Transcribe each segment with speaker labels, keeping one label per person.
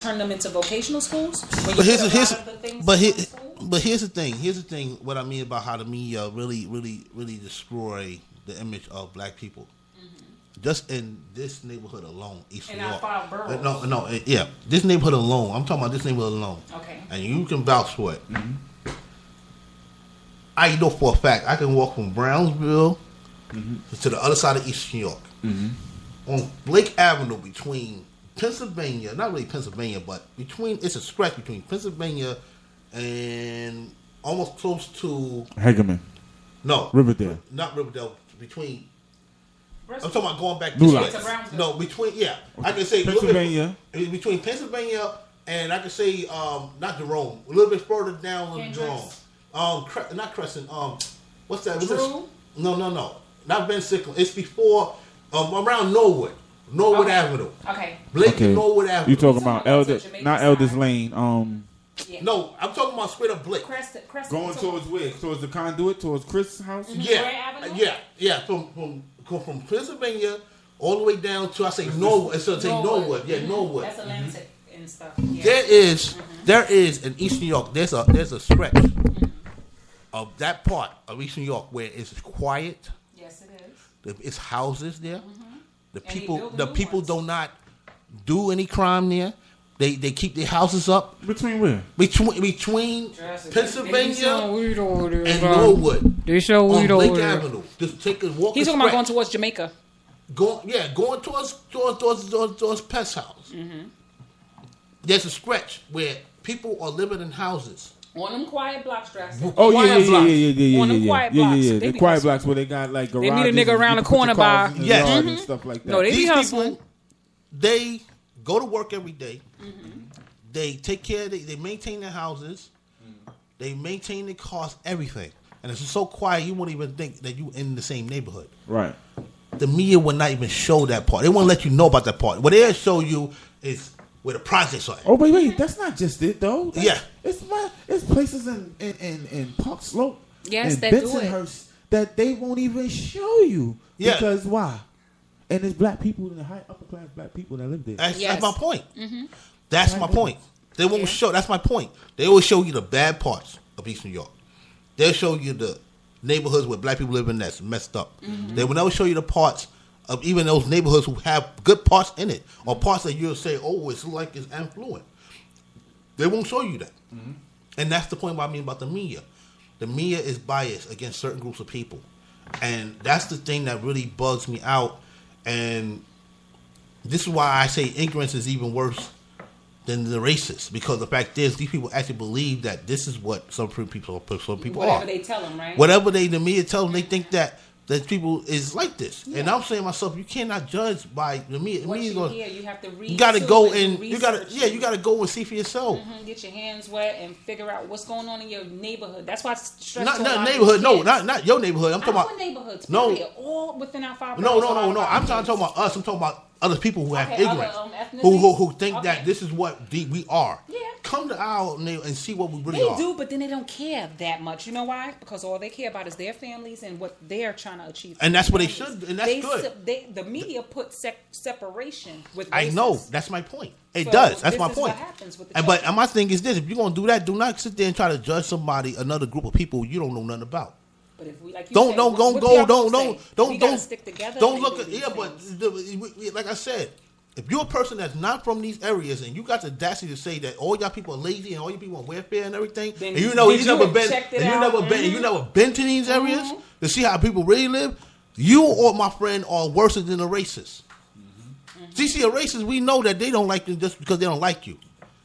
Speaker 1: turn them into vocational schools?
Speaker 2: But here's the thing. Here's the thing. What I mean about how the media really destroy the image of black people. Just in this neighborhood alone, East New York.
Speaker 1: Our 5 boroughs.
Speaker 2: Yeah. This neighborhood alone. I'm talking about this neighborhood alone.
Speaker 1: Okay.
Speaker 2: And you can vouch for it. Mm-hmm. I know for a fact I can walk from Brownsville to the other side of East New York. Mm-hmm. On Blake Avenue between Pennsylvania, not really Pennsylvania, but it's a stretch between Pennsylvania and almost close to
Speaker 3: Hagerman.
Speaker 2: No.
Speaker 3: Riverdale.
Speaker 2: Not Riverdale. Between
Speaker 1: Bristol.
Speaker 2: I'm talking about going back
Speaker 3: New
Speaker 2: this way.
Speaker 1: Lights.
Speaker 2: No, I can say
Speaker 3: Pennsylvania.
Speaker 2: Between Pennsylvania and I can say not Jerome, a little bit further down than Jerome. Not Crescent. What's that?
Speaker 1: Drew?
Speaker 2: No. Not Ben Sickle. It's before around Norwood Avenue.
Speaker 1: Okay.
Speaker 2: Blake and Norwood Avenue.
Speaker 3: You talking about Elders Lane?
Speaker 1: Yeah.
Speaker 2: No, I'm talking about straight up Blake.
Speaker 1: Crescent.
Speaker 3: Going towards where? Towards the conduit? Towards Chris' house?
Speaker 1: Mm-hmm.
Speaker 2: Yeah. From Pennsylvania all the way down to Norwood. Norwood. Yeah, Norwood.
Speaker 1: That's Atlantic and stuff. Yeah.
Speaker 2: There is in East New York. There's a stretch of that part of East New York where it's quiet.
Speaker 1: Yes, it is.
Speaker 2: It's houses there.
Speaker 1: Mm-hmm.
Speaker 2: The people do not do any crime there. They keep their houses up.
Speaker 3: Between where?
Speaker 2: Between Pennsylvania and Norwood.
Speaker 1: They show weed
Speaker 2: on Lake
Speaker 1: over there.
Speaker 2: Avenue. Just take a walk.
Speaker 1: He's talking about going towards Jamaica.
Speaker 2: Going towards Pest House. Mm-hmm. There's a stretch where people are living in houses.
Speaker 1: On them quiet blocks, Dress.
Speaker 3: Oh yeah.
Speaker 1: On them quiet blocks.
Speaker 3: Yeah. The quiet blocks where they got like garages.
Speaker 1: They meet a nigga around the corner by
Speaker 3: and stuff like that.
Speaker 1: No, they be hustling.
Speaker 2: People, they go to work every day. Mm-hmm. They take care. They maintain their houses. They maintain their cars, everything. And it's so quiet, you won't even think that you in the same neighborhood.
Speaker 3: Right.
Speaker 2: The media will not even show that part. They won't let you know about that part. What they'll show you is where the projects are.
Speaker 3: Oh, wait, that's not just it though.
Speaker 2: It's
Speaker 3: it's places in Park Slope
Speaker 1: and
Speaker 3: Bensonhurst that they won't even show you.
Speaker 2: Yeah.
Speaker 3: Because why? And it's black people in the upper class black people that live there.
Speaker 2: That's my point. Mm-hmm. That's my point. They won't show. That's my point. They always show you the bad parts of East New York. They'll show you the neighborhoods where black people live in that's messed up. Mm-hmm. They will never show you the parts of even those neighborhoods who have good parts in it, or parts that you'll say, oh, it's like it's affluent. They won't show you that. Mm-hmm. And that's the point I mean about the media. The media is biased against certain groups of people. And that's the thing that really bugs me out. And this is why I say ignorance is even worse than the racist, because the fact is these people actually believe that this is what some people are.
Speaker 1: Whatever they tell them, right?
Speaker 2: Whatever the media tells them, they think that people is like this. Yeah. And I'm saying to myself, you cannot judge by the media.
Speaker 1: What you hear, you have to read.
Speaker 2: You got to go and you got to go and see for yourself.
Speaker 1: Mm-hmm. Get your hands wet and figure out what's going on in your neighborhood. That's why I stress
Speaker 2: not neighborhood. No, not your neighborhood. I'm talking about
Speaker 1: neighborhoods.
Speaker 2: No,
Speaker 1: all within our 5
Speaker 2: No. I'm talking about us. I'm talking about other people who have ignorance, who think that this is what we are.
Speaker 1: Yeah.
Speaker 2: Come to our neighborhood and see what we really are.
Speaker 1: They do, but then they don't care that much. You know why? Because all they care about is their families and what they're trying to achieve.
Speaker 2: And that's what they should. And that's good.
Speaker 1: The media put separation with races.
Speaker 2: I know. That's my point. It does. That's my point.
Speaker 1: What happens with the
Speaker 2: but my thing is this: if you're gonna do that, do not sit there and try to judge somebody, another group of people you don't know nothing about.
Speaker 1: But if we don't stick together.
Speaker 2: Don't look at but like I said, if you're a person that's not from these areas and you got the audacity to say that all y'all people are lazy and all you people on welfare and everything, and you never been to these areas to see how people really live, you or my friend are worse than a racist. Mm-hmm. See, a racist, we know that they don't like you just because they don't like you.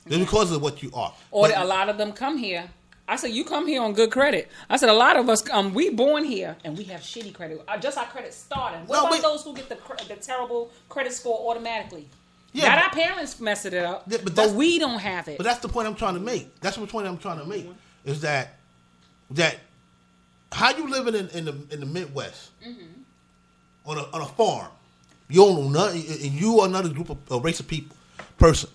Speaker 2: It's because of what you are.
Speaker 1: Or a lot of them come here. I said, you come here on good credit. I said, a lot of us, we born here, and we have shitty credit. Just our credit starting. What about those who get the terrible credit score automatically? Yeah, not our parents messed it up, but we don't have it.
Speaker 2: But that's the point I'm trying to make. That's the point I'm trying to make, is that how you living in the Midwest, on a farm, you don't know nothing, and you are another group of race of person.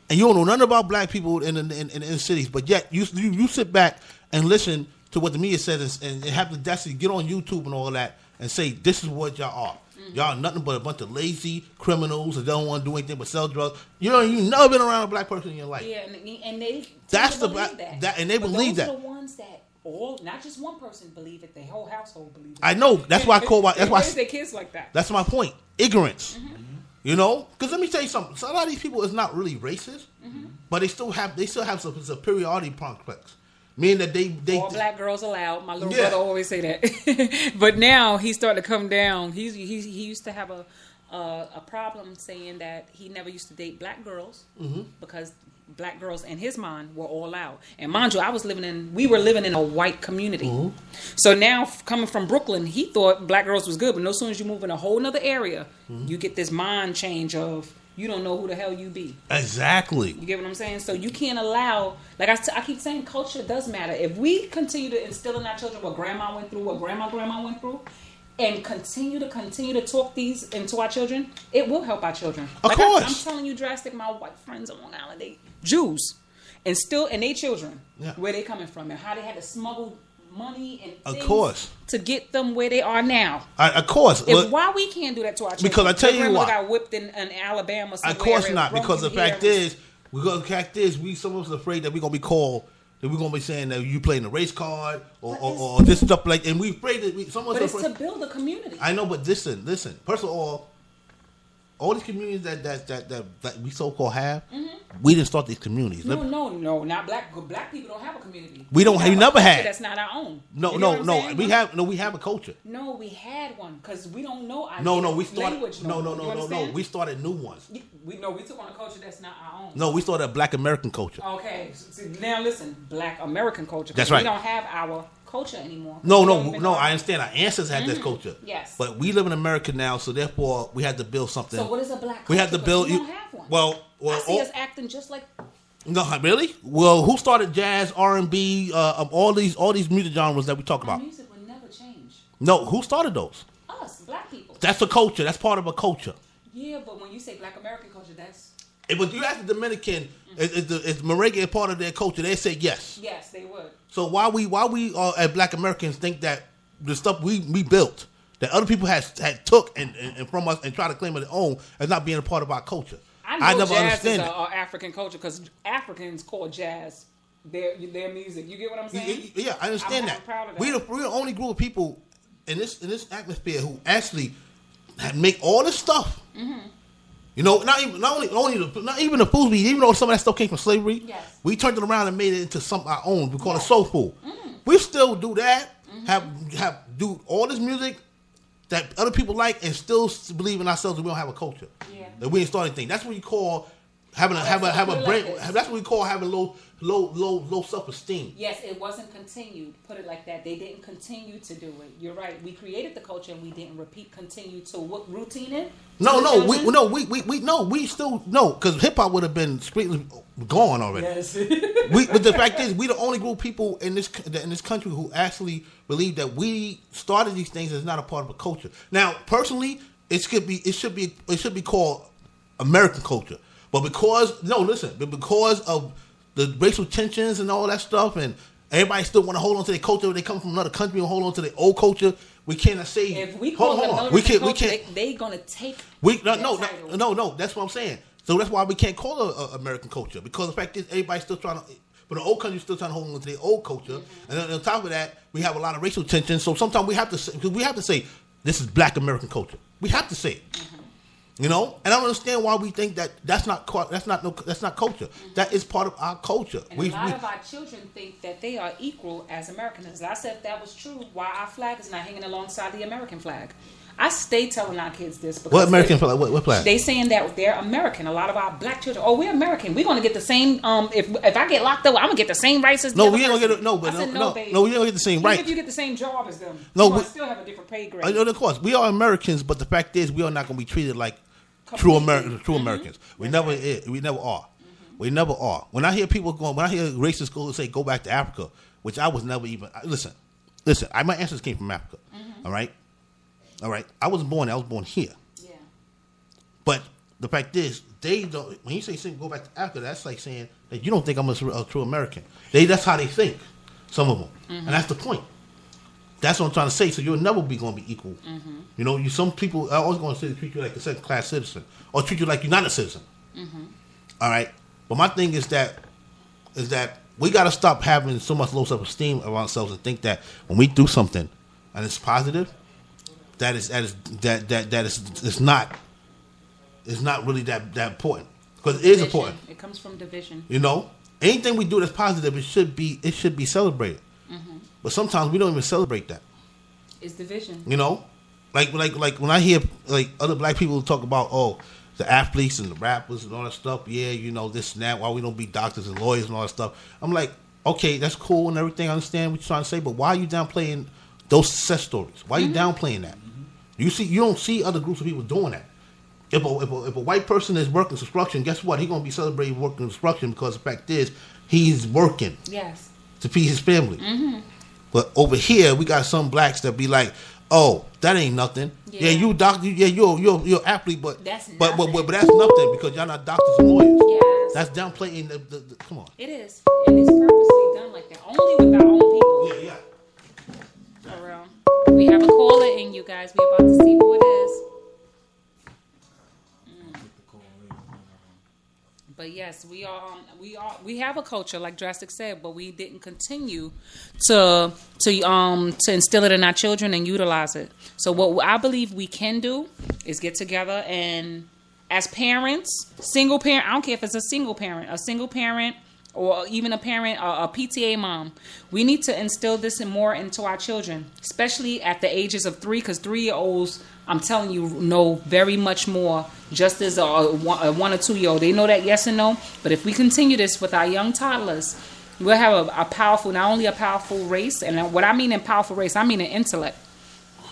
Speaker 2: And you don't know nothing about black people in the cities, but yet you sit back and listen to what the media says and have the audacity to get on YouTube and all that and say this is what y'all are. Y'all nothing but a bunch of lazy criminals that don't want to do anything but sell drugs. You never been around a black person in your life.
Speaker 1: Yeah, and they
Speaker 2: that's the
Speaker 1: black
Speaker 2: and they believe that.
Speaker 1: Those are the ones that not just one person believe it, the whole household believes it.
Speaker 2: I know. That's why I call. That's why
Speaker 1: their kids like that.
Speaker 2: That's my point. Ignorance. Because let me tell you something. So a lot of these people is not really racist, but they still have some superiority complex. Meaning that they
Speaker 1: all black girls allowed. My little brother always say that. But now he's starting to come down. He used to have a problem saying that he never used to date black girls because black girls in his mind were all out. And mind you, we were living in a white community. So now coming from Brooklyn, he thought black girls was good, but as soon as you move in a whole nother area, you get this mind change of you don't know who the hell you be.
Speaker 2: Exactly.
Speaker 1: You get what I'm saying? So you can't allow, like I keep saying, culture does matter. If we continue to instill in our children what grandma went through, what grandma went through, and continue to talk these into our children, it will help our children.
Speaker 2: Of course.
Speaker 1: I'm telling you, drastic. My white friends on Long Island, they Jews, and they children, where they coming from and how they had to smuggle money and things to get them where they are now.
Speaker 2: Of course.
Speaker 1: Why we can't do that to our children?
Speaker 2: Because I tell you why.
Speaker 1: Got whipped in Alabama somewhere.
Speaker 2: Of course not. Because the fact is, some of us afraid that we're gonna be called. That we're gonna be saying that you playing the race card or this stuff like, and we afraid that some of us.
Speaker 1: But it's to build a community.
Speaker 2: I know, but listen. First of all these communities that we so called have, we didn't start these communities.
Speaker 1: No, not black. Black people don't have a community.
Speaker 2: We never had.
Speaker 1: That's not our own.
Speaker 2: No. We have a culture.
Speaker 1: No, we had one because we don't know our
Speaker 2: we started
Speaker 1: language.
Speaker 2: No. We started new ones.
Speaker 1: We took on a culture that's not our own.
Speaker 2: No, we started a Black American culture.
Speaker 1: Okay, so now listen, Black American culture.
Speaker 2: That's right.
Speaker 1: We don't have our culture anymore.
Speaker 2: No. I understand. Our ancestors had this culture.
Speaker 1: Yes.
Speaker 2: But we live in America now, so therefore we had to build something.
Speaker 1: So what is a black culture?
Speaker 2: We had to build.
Speaker 1: We don't have one.
Speaker 2: Well,
Speaker 1: I see us acting just like.
Speaker 2: No, really? Well, who started jazz, R&B, all these music genres that we talk about?
Speaker 1: Music will never change.
Speaker 2: No, who started those?
Speaker 1: Us, black people.
Speaker 2: That's a culture. That's part of a culture.
Speaker 1: Yeah, but when you say Black American culture, that's.
Speaker 2: But you ask the Dominican, is merengue a part of their culture? They say yes.
Speaker 1: Yes, they would.
Speaker 2: So why we as Black Americans think that the stuff we built that other people had took and from us and try to claim it their own as not being a part of our culture?
Speaker 1: I never understand is an African culture because Africans call jazz their music. You get what I'm saying?
Speaker 2: Yeah, I understand that.
Speaker 1: Proud of that.
Speaker 2: We're the only group of people in this atmosphere who actually make all this stuff. You know, not even the foods we, even though some of that stuff came from slavery, we turned it around and made it into something our own. We call it soul food. We still do that, do all this music that other people like, and still believe in ourselves that we don't have a culture. That we didn't start anything. That's what you call have a brain. That's what we call having low self-esteem.
Speaker 1: Yes, it wasn't continued. Put it like that. They didn't continue to do it. You're right. We created the culture and we didn't continue to routine it. We still because hip hop would have been strictly gone already. Yes. But the fact is, we the only group of people in this country who actually believe that we started these things as not a part of a culture. Now, personally, it should be called American culture. But because of the racial tensions and all that stuff, and everybody still want to hold on to their culture, they come from another country and hold on to their old culture. We cannot say if we call it another culture, they gonna take.
Speaker 2: No. That's what I'm saying. So that's why we can't call it American culture, because the fact is everybody's still trying to. But the old country's still trying to hold on to their old culture, and then on top of that, we have a lot of racial tension. So sometimes we have to say this is Black American culture. We have to say it. You know, and I don't understand why we think that's not culture. That is part of our culture.
Speaker 1: And a lot of our children think that they are equal as Americans. I said if that was true, why our flag is not hanging alongside the American flag? I stay telling our kids this. Because
Speaker 2: what American flag? What flag?
Speaker 1: They saying that they're American. A lot of our black children, we're American. We're going to get the same. If I get locked up, I'm going to get the same rights as them.
Speaker 2: No, we ain't going to get no, we ain't going to get the same rights.
Speaker 1: Even if you get the same job as them, we still have a different pay grade.
Speaker 2: Of course, we are Americans, but the fact is, we are not going to be treated like true Americans. We never are. We never are. When I hear racists go say go back to Africa, which I was never even listen. My ancestors came from Africa. All right. I wasn't born there. I was born here. Yeah. But the fact is, they don't. When you say go back to Africa, that's like saying that you don't think I'm a true American. That's how they think. Some of them, and that's the point. That's what I'm trying to say. So you'll never be going to be equal. Mm-hmm. You know, some people are always going to treat you like a second class citizen or treat you like you're not a citizen. Mm-hmm. All right, but my thing is that we got to stop having so much low self-esteem of ourselves and think that when we do something and it's positive, that is it's not really that important, because it is important.
Speaker 1: It comes from division.
Speaker 2: You know, anything we do that's positive, it should be celebrated. Mm-hmm. But sometimes we don't even celebrate that.
Speaker 1: It's division.
Speaker 2: You know, like when I hear like other black people talk about the athletes and the rappers and all that stuff, yeah, you know, this and that, why we don't be doctors and lawyers and all that stuff. I'm like, okay, that's cool and everything. I understand what you're trying to say, but why are you downplaying those success stories? Why are you downplaying that? Mm-hmm. You don't see other groups of people doing that. If a white person is working construction, guess what? He's gonna be celebrating working construction because the fact is he's working.
Speaker 1: Yes.
Speaker 2: To feed his family. Mm-hmm. But over here, we got some blacks that be like, "Oh, that ain't nothing. Yeah, you doctor. Yeah, you're an athlete, but that's nothing. But that's nothing because y'all not doctors and lawyers. Yes, that's downplaying the come on.
Speaker 1: It is, and it's purposely done like that, only with our own people.
Speaker 2: Yeah.
Speaker 1: For real. We have a caller in, you guys. We're about to see who it is. But yes, we have a culture, like Drastic said, but we didn't continue to instill it in our children and utilize it. So what I believe we can do is get together and, as parents, single parent, I don't care if it's a single parent, or even a parent, a PTA mom, we need to instill this more into our children, especially at the ages of 3, because 3-year-olds, I'm telling you, know very much more, just as a 1 or 2-year-old. They know that yes and no. But if we continue this with our young toddlers, we'll have a powerful, not only a powerful race, and what I mean in powerful race, I mean in intellect.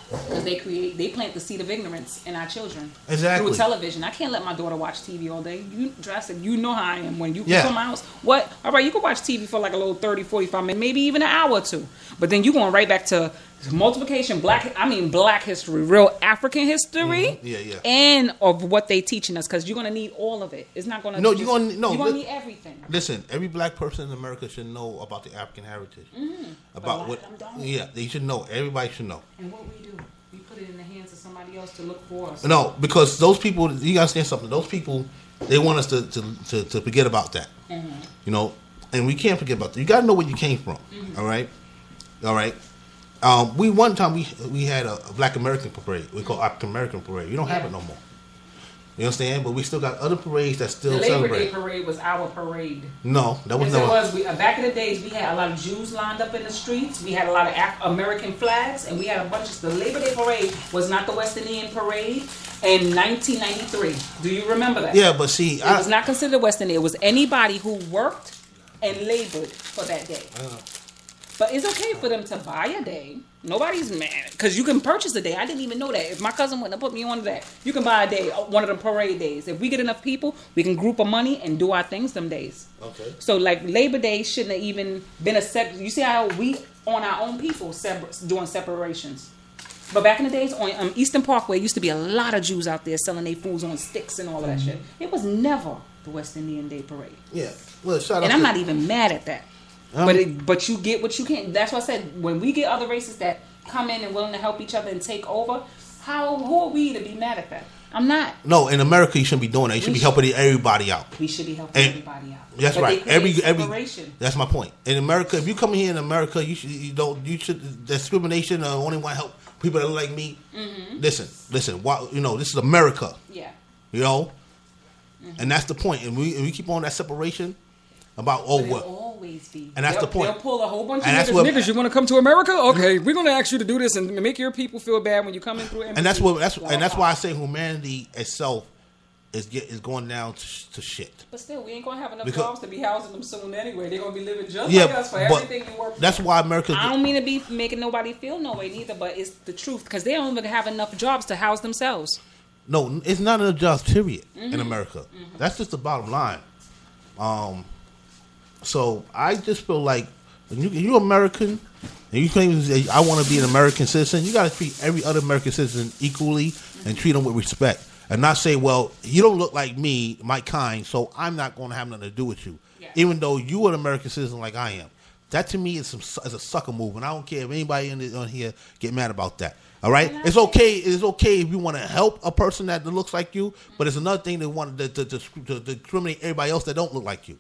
Speaker 1: Because they plant the seed of ignorance in our children.
Speaker 2: Exactly.
Speaker 1: Through television. I can't let my daughter watch TV all day. You know how I am. When you come to my house, what? All right, you can watch TV for like a little 30, 45 minutes, maybe even an hour or two. But then you're going right back to multiplication, black history, real African history, and of what they teaching us, because you're going to need all of it. It's not going to.
Speaker 2: No, you're going to
Speaker 1: need everything.
Speaker 2: Listen, every black person in America should know about the African heritage. Mm-hmm. About what? Yeah, they should know. Everybody should know.
Speaker 1: And what we do, we put it in the hands of somebody else to look for us.
Speaker 2: No, because those people, you got to understand something. Those people, they want us to forget about that. Mm-hmm. You know, and we can't forget about that. You got to know where you came from. Mm-hmm. All right. One time we had a Black American parade. We call African American parade. We don't have it no more. You understand? But we still got other parades that still celebrate.
Speaker 1: The Labor Day parade was our parade.
Speaker 2: No, that was never.
Speaker 1: It was. Back in the days, we had a lot of Jews lined up in the streets. We had a lot of American flags, and we had a bunch of. The Labor Day parade was not the West Indian parade in 1993. Do you remember that?
Speaker 2: Yeah, but see,
Speaker 1: it was not considered West Indian. It was anybody who worked and labored for that day. But it's okay for them to buy a day. Nobody's mad. Because you can purchase a day. I didn't even know that. If my cousin wouldn't have put me on that, you can buy a day, one of the parade days. If we get enough people, we can group of money and do our things them days. Okay. So, like, Labor Day shouldn't have even been you see how we, on our own people, doing separations. But back in the days, on Eastern Parkway, used to be a lot of Jews out there selling their foods on sticks and all of that shit. It was never the West Indian Day Parade.
Speaker 2: Yeah. Well, shout out.
Speaker 1: And I'm not even mad at that. But you get what you can. That's why I said, when we get other races that come in and willing to help each other and take over, who are we to be mad at that? I'm not.
Speaker 2: No, in America you shouldn't be doing that. You should be helping everybody out.
Speaker 1: We should be helping everybody out.
Speaker 2: That's right. Every that's my point. In America, if you come here in America, you should discrimination or only want to help people that look like me. Mm-hmm. Listen. This is America.
Speaker 1: Yeah.
Speaker 2: You know, and that's the point. And we keep on that separation. About
Speaker 1: always be.
Speaker 2: And that's the point.
Speaker 1: They'll pull a whole bunch of niggas. You want to come to America? Okay, we're going to ask you to do this and make your people feel bad when you come in through.
Speaker 2: And that's why I say humanity itself is going down to shit.
Speaker 1: But still, we ain't going to have enough jobs to be housing them soon anyway. They're going to be living just like us for everything you work for.
Speaker 2: That's why America.
Speaker 1: I don't mean to be making nobody feel no way neither, but it's the truth, because they don't even have enough jobs to house themselves.
Speaker 2: No, it's not enough jobs. Period. In America, that's just the bottom line. So I just feel like you're American, and you claim I want to be an American citizen. You got to treat every other American citizen equally and treat them with respect, and not say, "Well, you don't look like me, my kind, so I'm not going to have nothing to do with you." Yeah. Even though you are an American citizen like I am, That to me is a sucker move, and I don't care if anybody on here get mad about that. All right, it's okay. It's okay if you want to help a person that looks like you, but it's another thing to want to discriminate everybody else that don't look like you.